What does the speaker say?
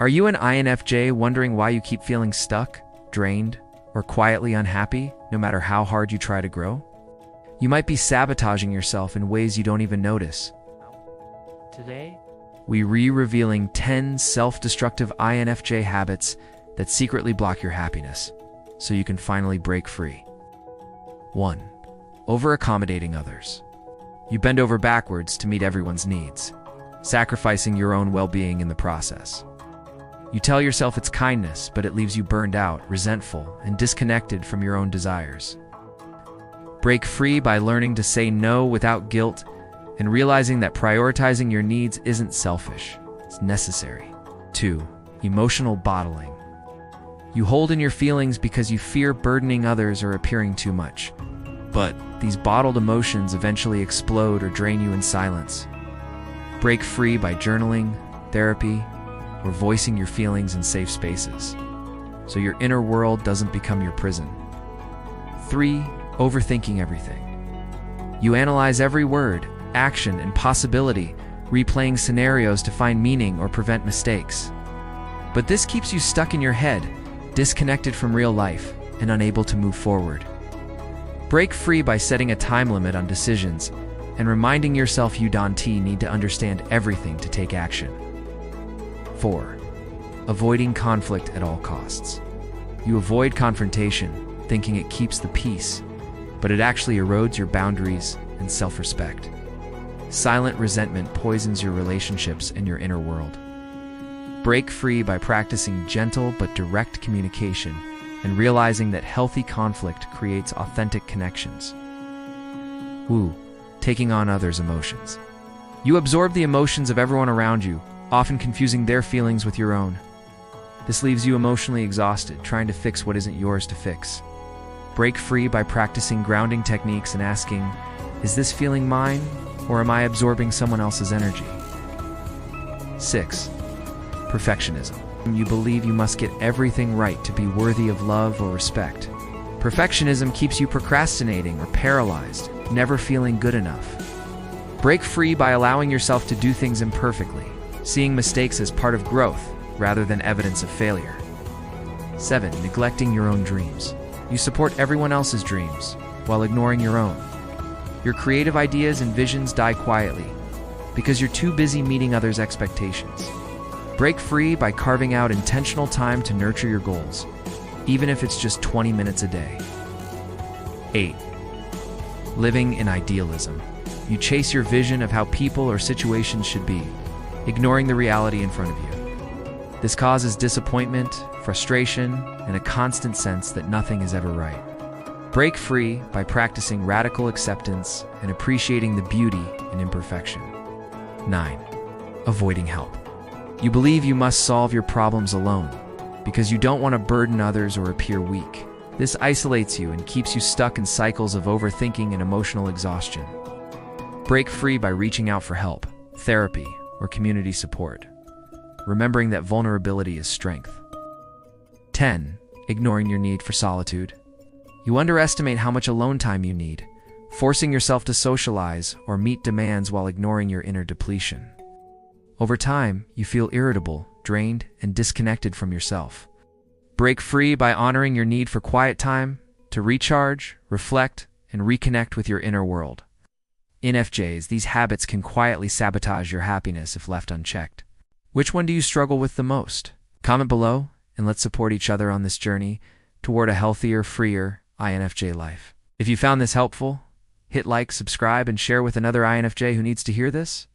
Are you an INFJ wondering why you keep feeling stuck, drained, or quietly unhappy, no matter how hard you try to grow? You might be sabotaging yourself in ways you don't even notice. Today, we revealing 10 self-destructive INFJ habits that secretly block your happiness, so you can finally break free. 1. Over-accommodating others. You bend over backwards to meet everyone's needs, sacrificing your own well-being in the process. You tell yourself it's kindness, but it leaves you burned out, resentful, and disconnected from your own desires. Break free by learning to say no without guilt and realizing that prioritizing your needs isn't selfish, it's necessary. 2. Emotional bottling. You hold in your feelings because you fear burdening others or appearing too much. But these bottled emotions eventually explode or drain you in silence. Break free by journaling, therapy, or voicing your feelings in safe spaces, so your inner world doesn't become your prison. 3. Overthinking everything. You analyze every word, action, and possibility, replaying scenarios to find meaning or prevent mistakes. But this keeps you stuck in your head, disconnected from real life, and unable to move forward. Break free by setting a time limit on decisions and reminding yourself you don't need to understand everything to take action. 4. Avoiding conflict at all costs. You avoid confrontation, thinking it keeps the peace, but it actually erodes your boundaries and self-respect. Silent resentment poisons your relationships and your inner world. Break free by practicing gentle but direct communication and realizing that healthy conflict creates authentic connections. Woo, taking on others' emotions. You absorb the emotions of everyone around you, often confusing their feelings with your own. This leaves you emotionally exhausted, trying to fix what isn't yours to fix. Break free by practicing grounding techniques and asking, is this feeling mine, or am I absorbing someone else's energy? 6. Perfectionism. You believe you must get everything right to be worthy of love or respect. Perfectionism keeps you procrastinating or paralyzed, never feeling good enough. Break free by allowing yourself to do things imperfectly, seeing mistakes as part of growth rather than evidence of failure. 7. Neglecting your own dreams. You support everyone else's dreams while ignoring your own. Your creative ideas and visions die quietly because you're too busy meeting others' expectations. Break free by carving out intentional time to nurture your goals, even if it's just 20 minutes a day. 8. Living in idealism. You chase your vision of how people or situations should be, ignoring the reality in front of you. This causes disappointment, frustration, and a constant sense that nothing is ever right. Break free by practicing radical acceptance and appreciating the beauty in imperfection. 9. Avoiding help. You believe you must solve your problems alone because you don't want to burden others or appear weak. This isolates you and keeps you stuck in cycles of overthinking and emotional exhaustion. Break free by reaching out for help, therapy, or community support, remembering that vulnerability is strength. 10. Ignoring your need for solitude. You underestimate how much alone time you need, forcing yourself to socialize or meet demands while ignoring your inner depletion. Over time, you feel irritable, drained, and disconnected from yourself. Break free by honoring your need for quiet time to recharge, reflect, and reconnect with your inner world. INFJs, these habits can quietly sabotage your happiness if left unchecked. Which one do you struggle with the most? Comment below, and let's support each other on this journey toward a healthier, freer INFJ life. If you found this helpful, hit like, subscribe, and share with another INFJ who needs to hear this.